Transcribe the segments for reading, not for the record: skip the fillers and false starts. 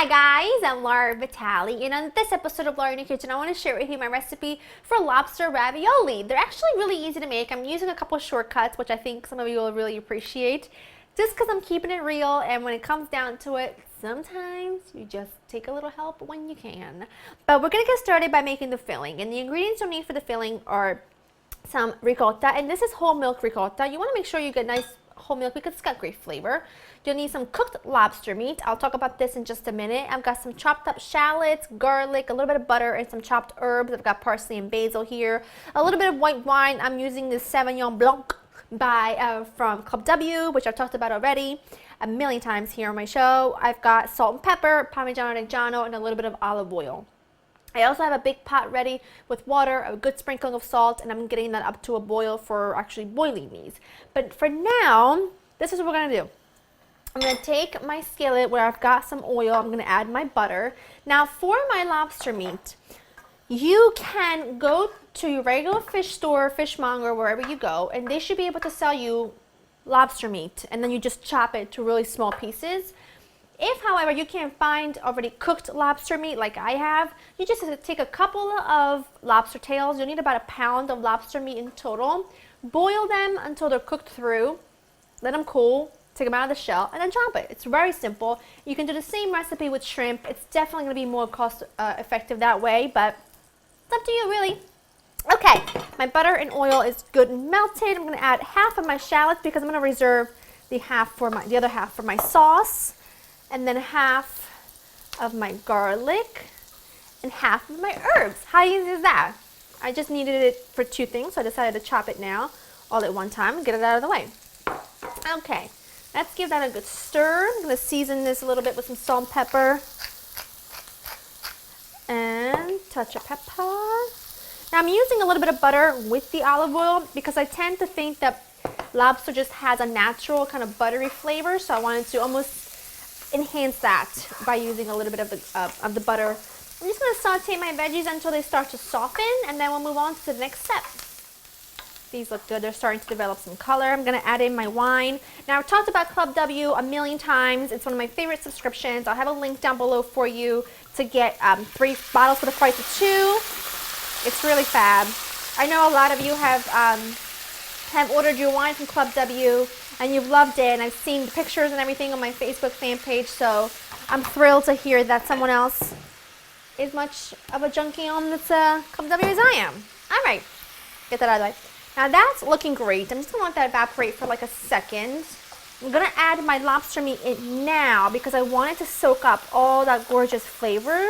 Hi guys, I'm Laura Vitale, and on this episode of Laura in the Kitchen, I want to share with you my recipe for lobster ravioli. They're actually really easy to make. I'm using a couple of shortcuts, which I think some of you will really appreciate, just because I'm keeping it real, and when it comes down to it, sometimes you just take a little help when you can. But we're going to get started by making the filling, and the ingredients you'll need for the filling are some ricotta, and this is whole milk ricotta. You want to make sure you get nice whole milk because it's got great flavor. You'll need some cooked lobster meat. I'll talk about this in just a minute. I've got some chopped up shallots, garlic, a little bit of butter, and some chopped herbs. I've got parsley and basil here. A little bit of white wine. I'm using this Sauvignon Blanc from Club W, which I've talked about already a million times here on my show. I've got salt and pepper, Parmigiano Reggiano, and a little bit of olive oil. I also have a big pot ready with water, a good sprinkling of salt, and I'm getting that up to a boil for actually boiling these. But for now, this is what we're going to do. I'm going to take my skillet where I've got some oil. I'm going to add my butter. Now for my lobster meat, you can go to your regular fish store, fishmonger, wherever you go, and they should be able to sell you lobster meat, and then you just chop it to really small pieces. If, however, you can't find already cooked lobster meat like I have, you just have to take a couple of lobster tails. You'll need about a pound of lobster meat in total. Boil them until they're cooked through. Let them cool. Take them out of the shell and then chop it. It's very simple. You can do the same recipe with shrimp. It's definitely going to be more cost effective that way, but it's up to you really. Okay, my butter and oil is good and melted. I'm going to add half of my shallots because I'm going to reserve the other half for my sauce. And then half of my garlic and half of my herbs. How easy is that? I just needed it for two things, so I decided to chop it now all at one time and get it out of the way. Okay, let's give that a good stir. I'm going to season this a little bit with some salt and pepper and touch of pepper. Now I'm using a little bit of butter with the olive oil because I tend to think that lobster just has a natural kind of buttery flavor, so I wanted to almost enhance that by using a little bit of the butter. I'm just going to saute my veggies until they start to soften, and then we'll move on to the next step. These look good. They're starting to develop some color. I'm going to add in my wine. Now, I've talked about Club W a million times. It's one of my favorite subscriptions. I'll have a link down below for you to get 3 bottles for the price of 2. It's really fab. I know a lot of you have ordered your wine from Club W, and you've loved it, and I've seen the pictures and everything on my Facebook fan page, so I'm thrilled to hear that someone else is much of a junkie on this Club W as I am. All right, get that out of the way. Now that's looking great. I'm just going to let that evaporate for like a second. I'm going to add my lobster meat in now because I want it to soak up all that gorgeous flavor.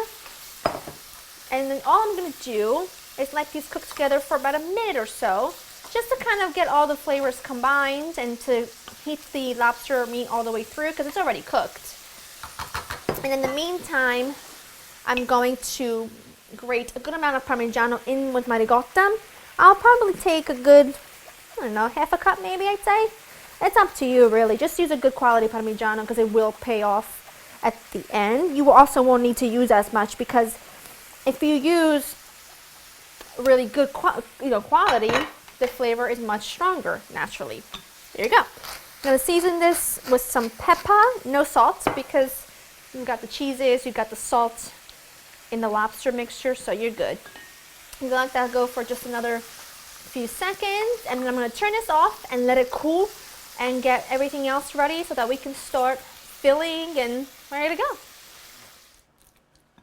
And then all I'm going to do is let these cook together for about a minute or so, just to kind of get all the flavors combined and to heat the lobster meat all the way through because it's already cooked. And in the meantime, I'm going to grate a good amount of Parmigiano in with my ricotta. I'll probably take a good, I don't know, half a cup maybe, I'd say. It's up to you really. Just use a good quality Parmigiano because it will pay off at the end. You also won't need to use as much because if you use really good quality, the flavor is much stronger naturally. There you go. I'm going to season this with some pepper, no salt, because you've got the cheeses, you've got the salt in the lobster mixture, so you're good. I'm going to let that go for just another few seconds, and then I'm going to turn this off and let it cool and get everything else ready so that we can start filling and ready to go.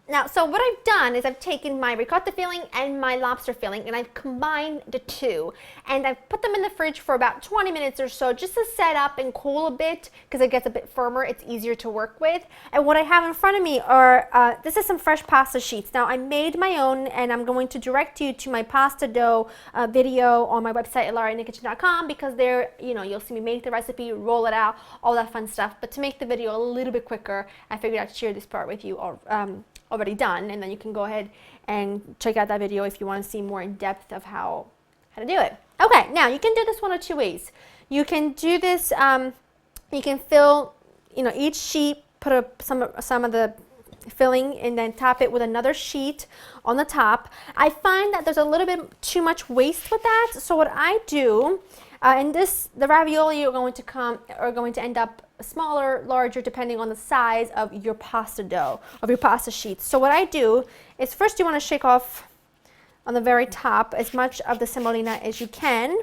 Now, so what I've done is I've taken my ricotta filling and my lobster filling and I've combined the two, and I've put them in the fridge for about 20 minutes or so just to set up and cool a bit because it gets a bit firmer. It's easier to work with. And what I have in front of me are, this is some fresh pasta sheets. Now, I made my own, and I'm going to direct you to my pasta dough video on my website at laurainthekitchen.com because there, you'll see me make the recipe, roll it out, all that fun stuff. But to make the video a little bit quicker, I figured I'd share this part with you already done, and then you can go ahead and check out that video if you want to see more in depth of how to do it. Okay, now you can do this one of two ways. You can do this, you can fill, each sheet, put some of the filling and then top it with another sheet on the top. I find that there's a little bit too much waste with that, so what I do, and the ravioli are going to end up smaller, larger, depending on the size of your pasta dough, of your pasta sheets. So what I do is first you want to shake off on the very top as much of the semolina as you can.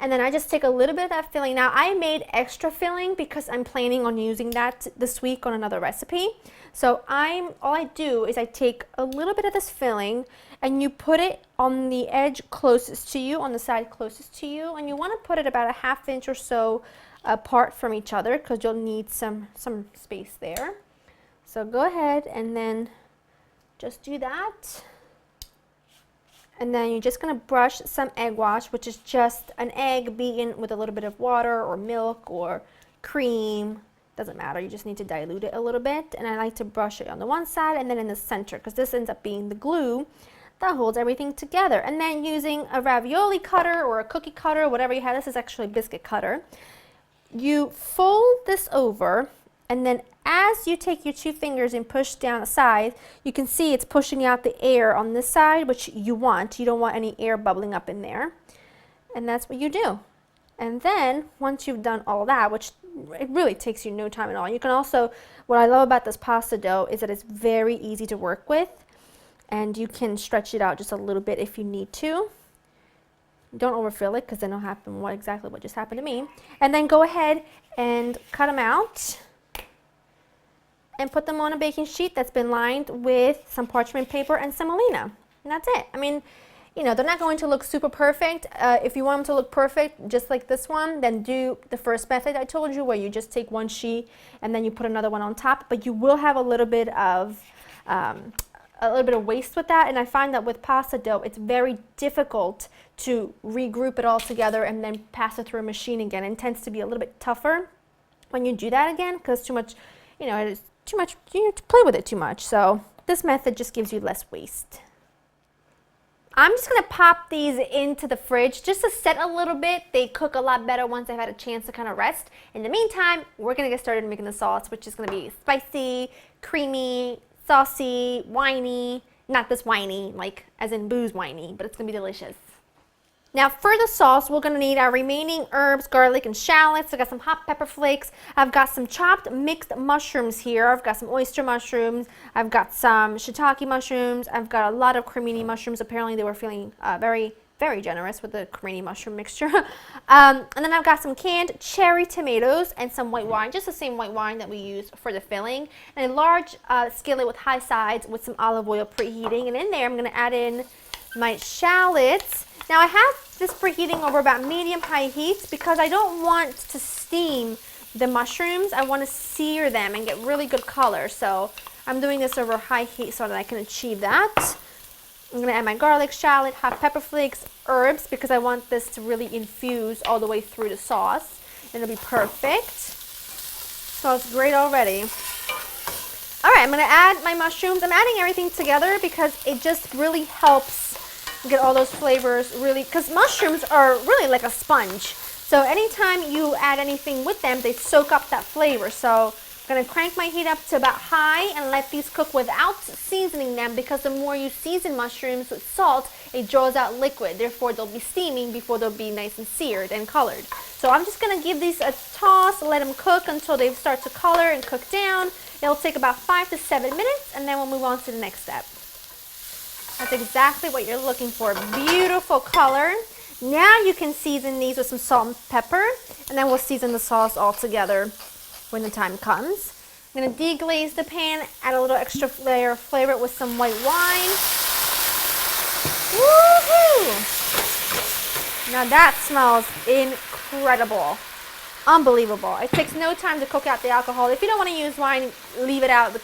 And then I just take a little bit of that filling. Now I made extra filling because I'm planning on using that this week on another recipe. So all I do is I take a little bit of this filling and you put it on the edge closest to you, on the side closest to you, and you want to put it about a ½ inch or so apart from each other because you'll need some space there. So go ahead and then just do that. And then you're just going to brush some egg wash, which is just an egg beaten with a little bit of water or milk or cream. Doesn't matter, you just need to dilute it a little bit. And I like to brush it on the one side and then in the center because this ends up being the glue that holds everything together. And then using a ravioli cutter or a cookie cutter, whatever you have, this is actually a biscuit cutter, you fold this over, and then as you take your 2 fingers and push down the side, you can see it's pushing out the air on this side, which you want. You don't want any air bubbling up in there. And that's what you do. And then once you've done all that, which it really takes you no time at all. You can also, what I love about this pasta dough is that it's very easy to work with, and you can stretch it out just a little bit if you need to. Don't overfill it because then it'll happen exactly what just happened to me. And then go ahead and cut them out and put them on a baking sheet that's been lined with some parchment paper and semolina. And that's it. I mean, you know, they're not going to look super perfect. If you want them to look perfect, just like this one, then do the first method I told you, where you just take one sheet and then you put another one on top. But you will have a little bit of waste with that. And I find that with pasta dough, it's very difficult to regroup it all together and then pass it through a machine again. It tends to be a little bit tougher when you do that again because too much, you know, it's too much, you have to play with it too much. So this method just gives you less waste. I'm just going to pop these into the fridge just to set a little bit. They cook a lot better once they've had a chance to kind of rest. In the meantime, we're going to get started making the sauce, which is going to be spicy, creamy, saucy, winey. Not this winey, like as in booze winey, but it's going to be delicious. Now for the sauce, we're going to need our remaining herbs, garlic, and shallots. I've got some hot pepper flakes. I've got some chopped mixed mushrooms here. I've got some oyster mushrooms. I've got some shiitake mushrooms. I've got a lot of cremini mushrooms. Apparently they were feeling very, very generous with the cremini mushroom mixture. And then I've got some canned cherry tomatoes and some white wine, just the same white wine that we use for the filling. And a large skillet with high sides with some olive oil preheating. And in there I'm going to add in my shallots. Now I have this preheating over about medium-high heat because I don't want to steam the mushrooms. I want to sear them and get really good color. So I'm doing this over high heat so that I can achieve that. I'm going to add my garlic, shallot, hot pepper flakes, herbs because I want this to really infuse all the way through the sauce. And it'll be perfect. Smells great already. Alright, I'm going to add my mushrooms. I'm adding everything together because it just really helps get all those flavors really, because mushrooms are really like a sponge. So anytime you add anything with them, they soak up that flavor. So I'm going to crank my heat up to about high and let these cook without seasoning them, because the more you season mushrooms with salt, it draws out liquid. Therefore, they'll be steaming before they'll be nice and seared and colored. So I'm just going to give these a toss, let them cook until they start to color and cook down. It'll take about 5 to 7 minutes, and then we'll move on to the next step. That's exactly what you're looking for. Beautiful color. Now you can season these with some salt and pepper, and then we'll season the sauce all together when the time comes. I'm going to deglaze the pan, add a little extra layer of flavor with some white wine. Woohoo! Now that smells incredible. Unbelievable. It takes no time to cook out the alcohol. If you don't want to use wine, leave it out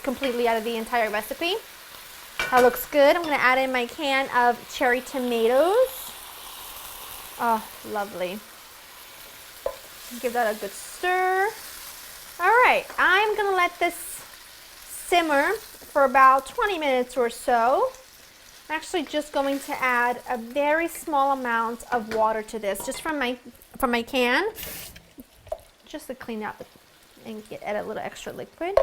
completely out of the entire recipe. That looks good. I'm going to add in my can of cherry tomatoes. Oh, lovely. Give that a good stir. Alright, I'm going to let this simmer for about 20 minutes or so. I'm actually just going to add a very small amount of water to this, just from my can, just to clean up and add a little extra liquid.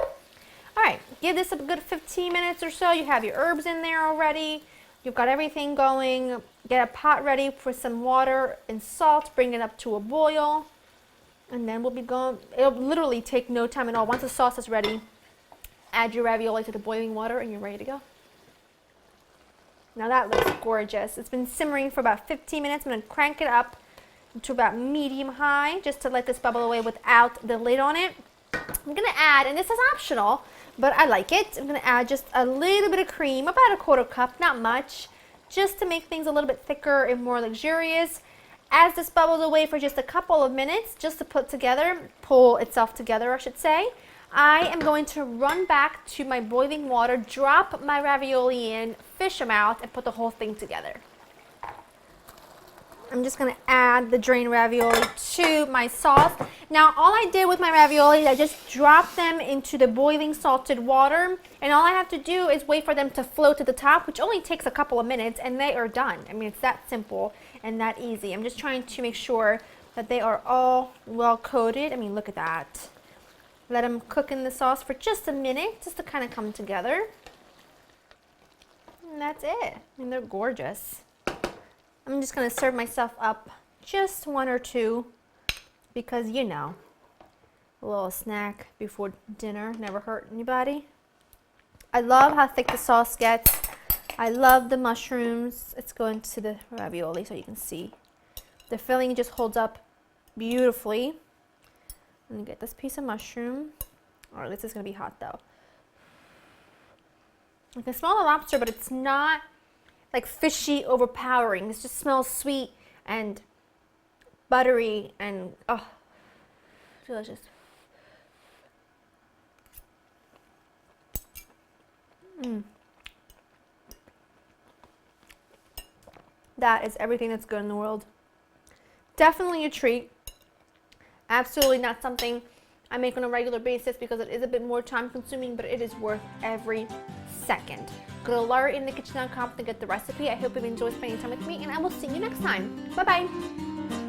Alright, give this a good 15 minutes or so. You have your herbs in there already. You've got everything going. Get a pot ready for some water and salt. Bring it up to a boil. And then we'll be going, it'll literally take no time at all. Once the sauce is ready, add your ravioli to the boiling water and you're ready to go. Now that looks gorgeous. It's been simmering for about 15 minutes. I'm going to crank it up to about medium high just to let this bubble away without the lid on it. I'm going to add, and this is optional, but I like it. I'm going to add just a little bit of cream, about a quarter cup, not much, just to make things a little bit thicker and more luxurious. As this bubbles away for just a couple of minutes, just to pull itself together, I should say, I am going to run back to my boiling water, drop my ravioli in, fish them out, and put the whole thing together. I'm just going to add the drained ravioli to my sauce. Now, all I did with my ravioli, I just dropped them into the boiling salted water, and all I have to do is wait for them to float to the top, which only takes a couple of minutes, and they are done. I mean, it's that simple and that easy. I'm just trying to make sure that they are all well coated. I mean, look at that. Let them cook in the sauce for just a minute, just to kind of come together. And that's it. I mean, they're gorgeous. I'm just going to serve myself up just one or two because, you know, a little snack before dinner never hurt anybody. I love how thick the sauce gets. I love the mushrooms. Let's go into the ravioli so you can see. The filling just holds up beautifully. I'm going to get this piece of mushroom. Oh, this is going to be hot though. I can smell the lobster, but it's not like fishy, overpowering. It just smells sweet and buttery and oh, delicious. That is everything that's good in the world. Definitely a treat. Absolutely not something I make on a regular basis because it is a bit more time consuming, but it is worth every second. Go to LauraInTheKitchen.com to get the recipe. I hope you've enjoyed spending time with me, and I will see you next time. Bye-bye.